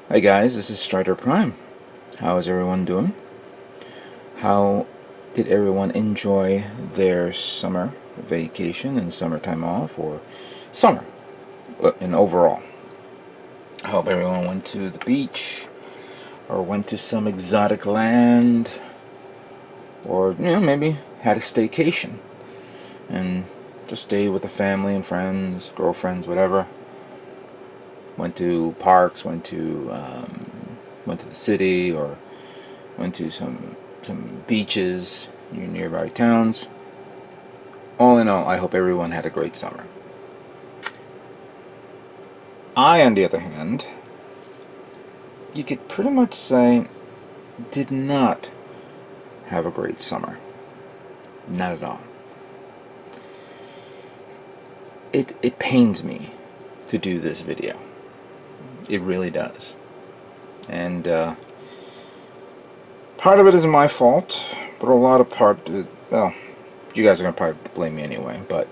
Hi guys, this is Strider Prime. How is everyone doing? How did everyone enjoy their summer vacation and summertime off, or summer in overall? I hope everyone went to the beach or went to some exotic land, or maybe had a staycation and just stayed with the family and friends, girlfriends, whatever. Went to parks, went to the city, or went to some beaches in nearby towns. All in all, I hope everyone had a great summer. I, on the other hand, you could pretty much say, did not have a great summer. Not at all. It pains me to do this video. It really does. And part of it is my fault, but a lot of well, you guys are going to probably blame me anyway, but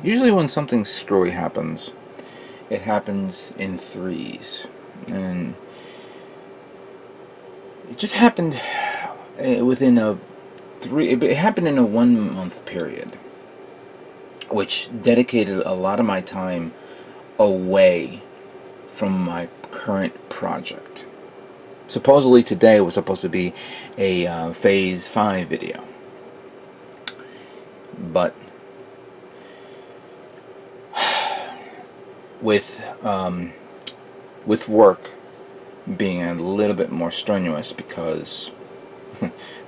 usually when something screwy happens, it happens in threes. And it just happened within it happened in a 1 month period, which dedicated a lot of my time away from my current project. Supposedly today was supposed to be a Phase 5 video, but with work being a little bit more strenuous because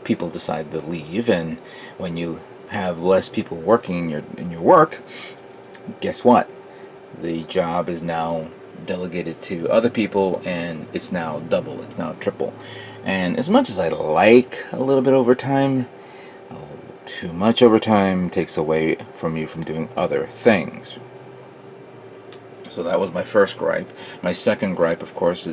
people decide to leave, and when you have less people working in your work, guess what? The job is now delegated to other people, and it's now double, it's now triple. And as much as I like a little bit overtime, too much overtime takes away from you from doing other things. So that was my first gripe. My second gripe, of course,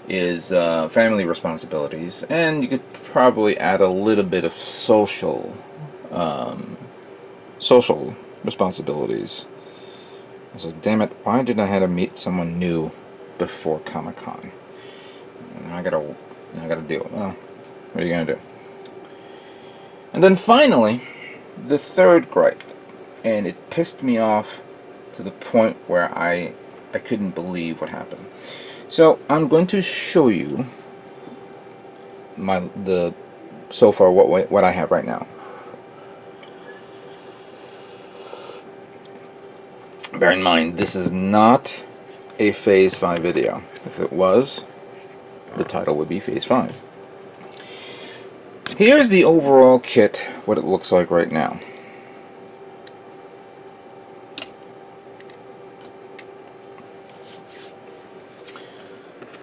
is family responsibilities, and you could probably add a little bit of social responsibilities. I was like, damn it, why did I have to meet someone new before Comic-Con? I gotta deal. Well, what are you gonna do? And then finally, the third gripe, and it pissed me off to the point where I couldn't believe what happened. So I'm going to show you so far what I have right now. Bear in mind, this is not a Phase 5 video. If it was, the title would be Phase 5. Here's the overall kit, what it looks like right now.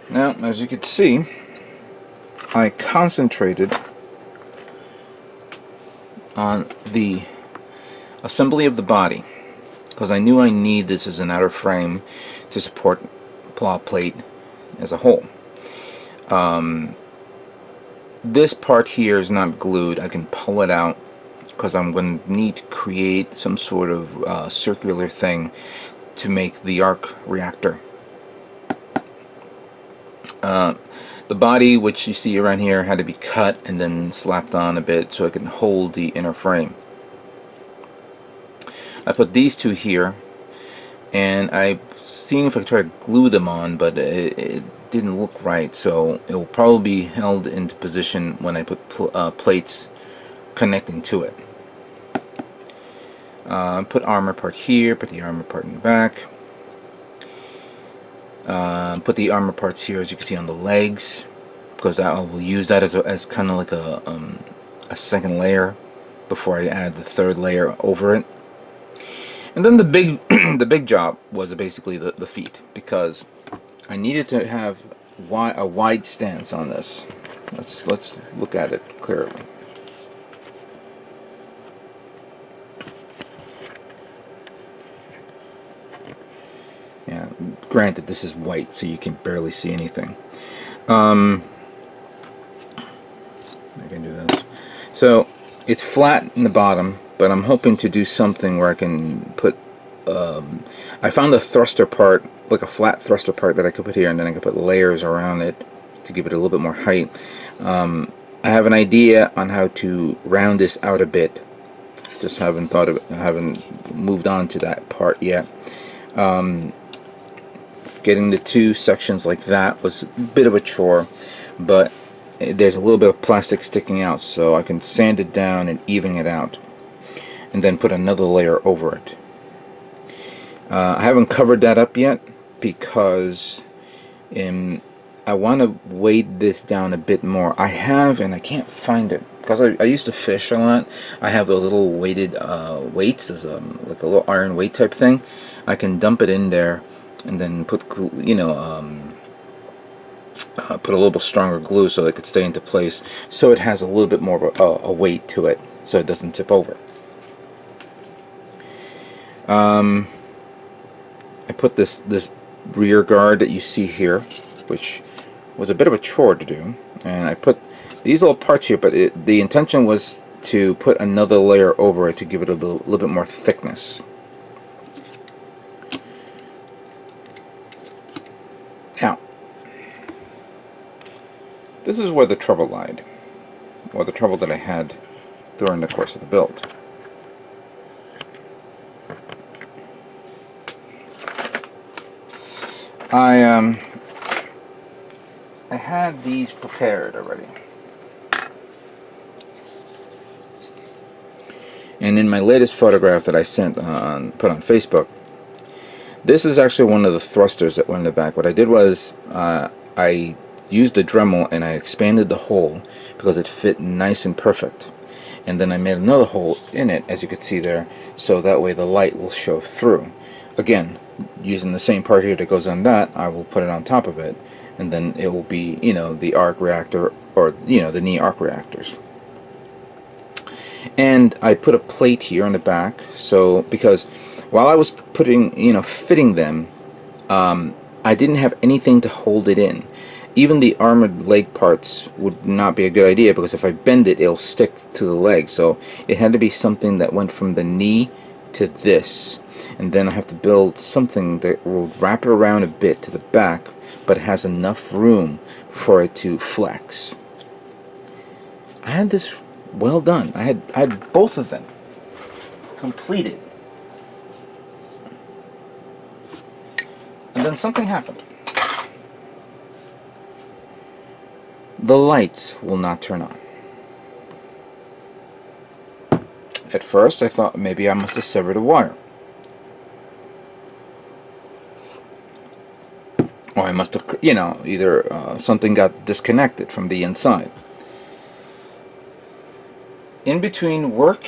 Now, as you can see, I concentrated on the assembly of the body, because I knew I need this as an outer frame to support plot plate as a whole. This part here is not glued. I can pull it out because I'm going to need to create some sort of circular thing to make the arc reactor. The body, which you see around here, had to be cut and then slapped on a bit so it can hold the inner frame. I put these two here, and I seen if I could try to glue them on, but it didn't look right, so it will probably be held into position when I put plates connecting to it. Put armor part here, put the armor part in the back. Put the armor parts here, as you can see, on the legs, because I will use that as kind of like a second layer before I add the third layer over it. And then the big job was basically the feet, because I needed to have a wide stance on this. Let's look at it clearly. Yeah, granted, this is white, so you can barely see anything. I can do this. So it's flat in the bottom, but I'm hoping to do something where I can put I found a thruster part like a flat thruster part that I could put here, and then I could put layers around it to give it a little bit more height. I have an idea on how to round this out a bit. Just haven't thought of it. I haven't moved on to that part yet. Getting the two sections like that was a bit of a chore, but there's a little bit of plastic sticking out, so I can sand it down and even it out, and then put another layer over it. I haven't covered that up yet because I want to weight this down a bit more. I have, and I can't find it because I used to fish a lot. I have those little weighted weights. There's like a little iron weight type thing. I can dump it in there and then put, you know, put a little bit stronger glue so it could stay into place, so it has a little bit more of a weight to it, so it doesn't tip over. I put this rear guard that you see here, which was a bit of a chore to do, and I put these little parts here, but the intention was to put another layer over it to give it a little bit more thickness. Now, this is where the trouble lied, or the trouble that I had during the course of the build. I had these prepared already, and in my latest photograph that I sent put on Facebook, this is actually one of the thrusters that went in the back. What I did was I used a Dremel and I expanded the hole because it fit nice and perfect, and then I made another hole in it, as you can see there, so that way the light will show through. Again, using the same part here that goes on that, I will put it on top of it, and then it will be, you know, the arc reactor, or, you know, the knee arc reactors. And I put a plate here on the back, so because while I was putting, you know, fitting them, I didn't have anything to hold it in. Even the armored leg parts would not be a good idea, because if I bend it, it'll stick to the leg. So it had to be something that went from the knee to this, and then I have to build something that will wrap it around a bit to the back, but has enough room for it to flex. I had this well done. I had both of them completed, and then something happened. The lights will not turn on. At first I thought maybe I must have severed a wire, or I must have, you know, either something got disconnected from the inside. In between work,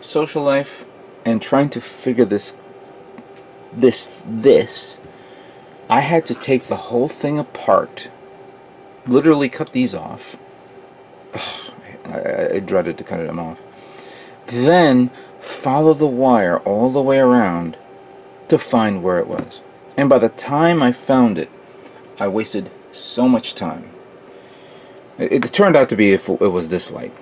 social life, and trying to figure this, I had to take the whole thing apart, literally cut these off. I dreaded to cut them off. Then follow the wire all the way around to find where it was. And by the time I found it, I wasted so much time. It turned out to be, if it was this light.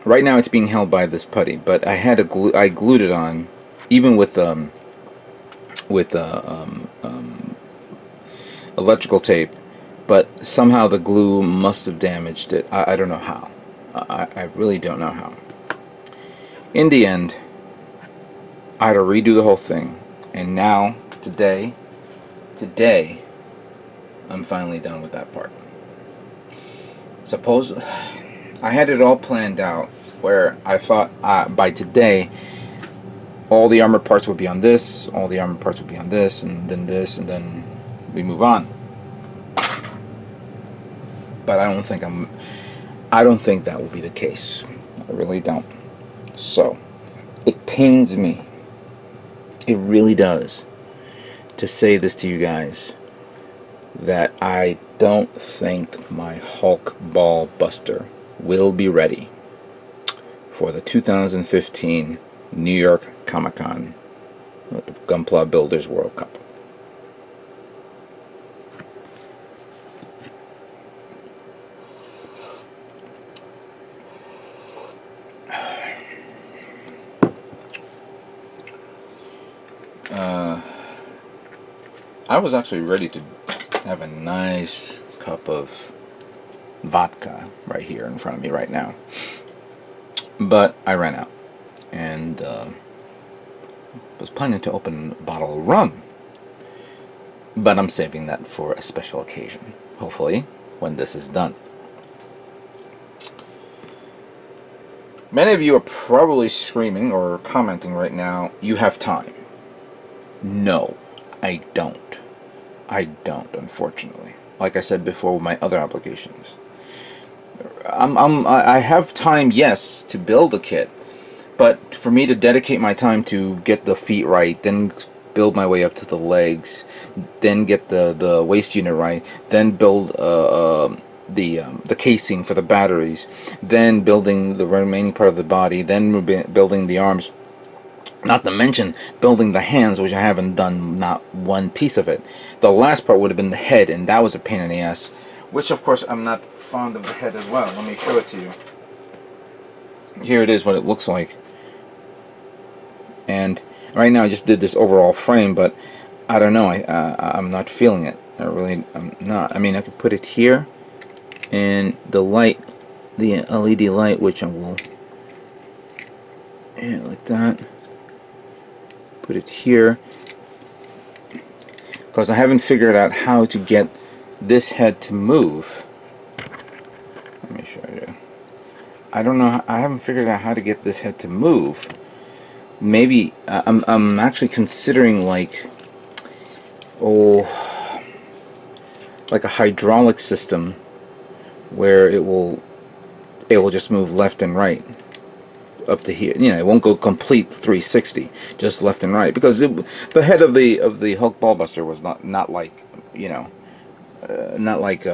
Right now it's being held by this putty, but I had I glued it on, even with electrical tape, but somehow the glue must have damaged it. I don't know how. I really don't know how. In the end, I had to redo the whole thing, and now, today, I'm finally done with that part. Suppose I had it all planned out, where I thought by today all the armored parts would be on this, all the armored parts would be on this, and then we move on. But I don't think that will be the case. I really don't. So it pains me, it really does, to say this to you guys, that I don't think my Hulk Ball Buster will be ready for the 2015 New York Comic-Con, the Gunpla Builders World Cup. I was actually ready to have a nice cup of vodka right here in front of me right now, but I ran out, and was planning to open a bottle of rum, but I'm saving that for a special occasion, hopefully when this is done. Many of you are probably screaming or commenting right now, you have time. No, I don't. I don't, unfortunately. Like I said before with my other applications. I have time, yes, to build a kit, but for me to dedicate my time to get the feet right, then build my way up to the legs, then get the waist unit right, then build the casing for the batteries, then building the remaining part of the body, then building the arms, not to mention building the hands, which I haven't done not one piece of it. The last part would have been the head, and that was a pain in the ass, which of course I'm not fond of the head as well. Let me show it to you. Here it is, what it looks like. And right now I just did this overall frame, but I don't know, I'm not feeling it. I'm not. I mean, I could put it here, and the light, the LED light, which I will, yeah, like that, put it here, because I haven't figured out how to get this head to move. Let me show you. I don't know, I haven't figured out how to get this head to move. Maybe I'm actually considering like like a hydraulic system where it will just move left and right up to here. You know, it won't go complete 360, just left and right, because the head of the Hulk Ballbuster was not like, you know, not like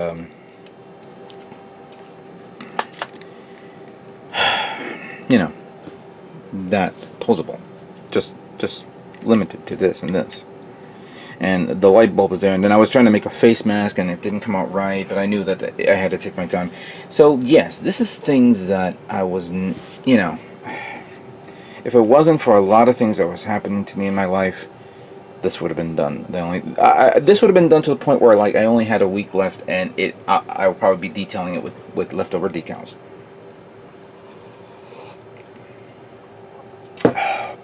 you know, that posable, just limited to this and this, and the light bulb was there. And then I was trying to make a face mask and it didn't come out right, but I knew that I had to take my time. So yes, this is things that I was, you know, if it wasn't for a lot of things that was happening to me in my life, this would have been done. This would have been done to the point where like I only had a week left, and I will probably be detailing it with leftover decals.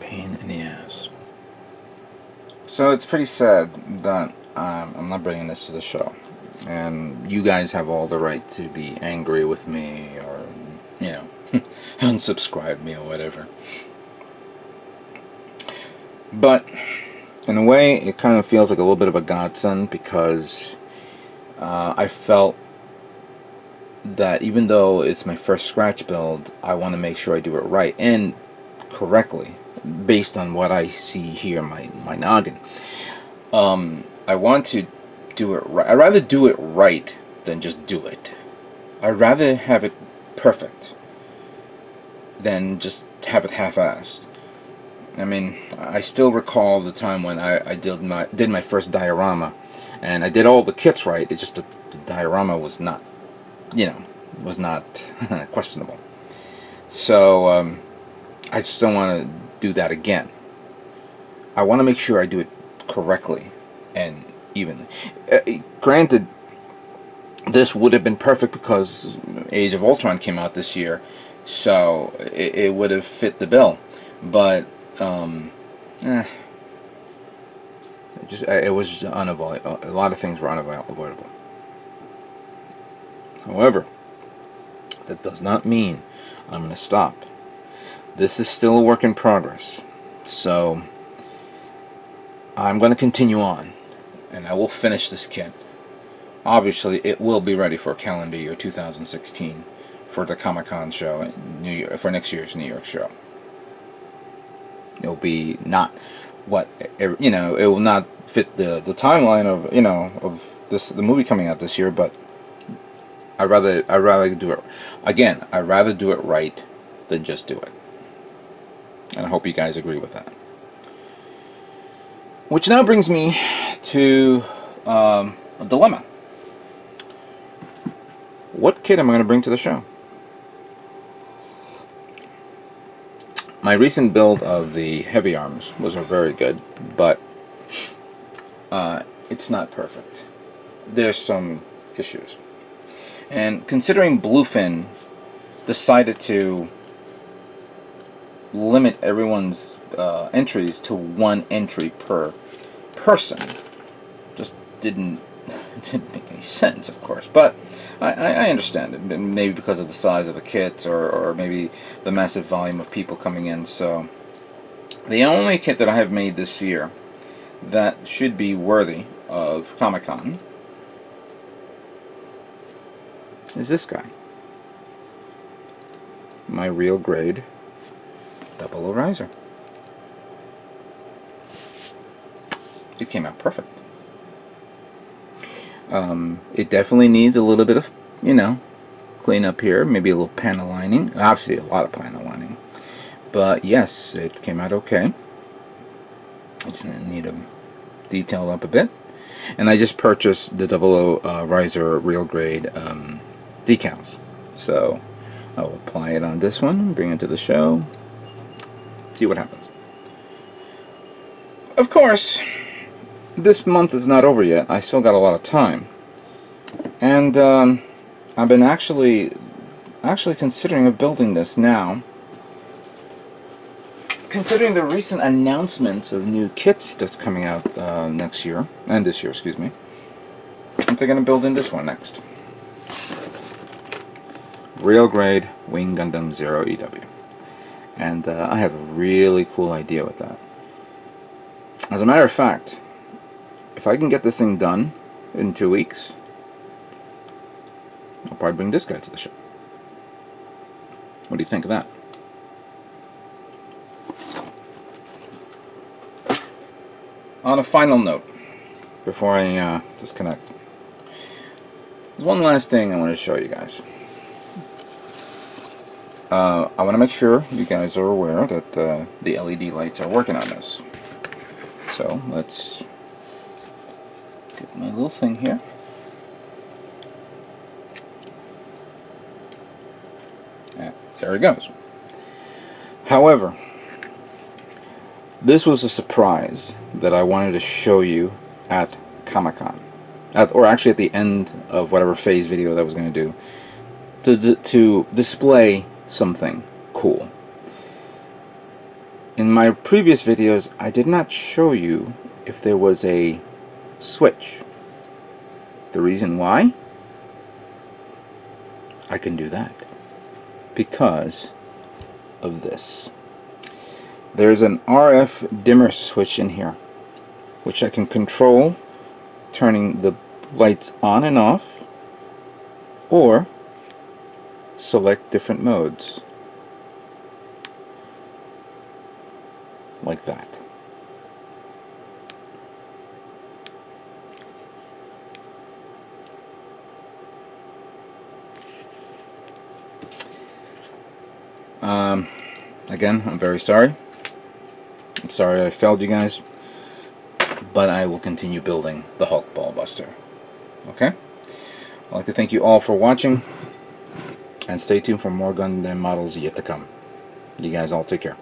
Pain in the ass. So it's pretty sad that I'm not bringing this to the show, and you guys have all the right to be angry with me, or, you know, unsubscribe me or whatever. But in a way, it kind of feels like a little bit of a godsend, because I felt that even though it's my first scratch build, I want to make sure I do it right and correctly, based on what I see here in my noggin. I want to do it right. I'd rather do it right than just do it. I'd rather have it perfect than just have it half-assed. I mean, I still recall the time when I did my first diorama, and I did all the kits right. It's just that the diorama was not, you know, was not questionable. So I just don't want to do that again. I want to make sure I do it correctly and evenly. Granted, this would have been perfect because Age of Ultron came out this year, so it would have fit the bill. But it was just unavoidable. A lot of things were unavoidable. However, that does not mean I'm going to stop. This is still a work in progress, so I'm going to continue on, and I will finish this kit. Obviously, it will be ready for calendar year 2016 for the Comic-Con show, for next year's New York show. It'll be not what, you know, it will not fit the timeline of, you know, of the movie coming out this year, but I'd rather do it again. I'd rather do it right than just do it. And I hope you guys agree with that. Which now brings me to a dilemma. What kit am I going to bring to the show? My recent build of the heavy arms was very good, but it's not perfect. There's some issues. And considering Bluefin decided to limit everyone's entries to 1 entry per person, just didn't make any sense, of course. But I understand it. Maybe because of the size of the kits, or maybe the massive volume of people coming in. So the only kit that I have made this year that should be worthy of Comic-Con is this guy. My real grade 00 riser. It came out perfect. It definitely needs a little bit of, you know, clean up here, maybe a little panel lining. Obviously a lot of panel lining. But yes, it came out okay. I just need to detail up a bit. And I just purchased the 00 riser real grade decals. So I will apply it on this one, bring it to the show, see what happens. Of course, this month is not over yet. I still got a lot of time. And I've been actually considering of building this now. Considering the recent announcements of new kits that's coming out next year, and this year, excuse me, I'm thinking of building this one next. Real grade Wing Gundam 0 EW. And I have a really cool idea with that. As a matter of fact, if I can get this thing done in 2 weeks, I'll probably bring this guy to the show. What do you think of that? On a final note, before I disconnect, there's one last thing I want to show you guys. I want to make sure you guys are aware that the LED lights are working on this. So let's get my little thing here. Yeah, there it goes. However, this was a surprise that I wanted to show you at Comic-Con, or actually at the end of whatever phase video that I was going to do, to display something cool. In my previous videos, I did not show you if there was a switch. The reason why? I can do that because of this. There's an RF dimmer switch in here, which I can control turning the lights on and off, or select different modes like that. Again, I'm very sorry. I'm sorry I failed you guys, but I will continue building the Hulk Ball Buster. Okay? I'd like to thank you all for watching, and stay tuned for more Gundam models yet to come. You guys all take care.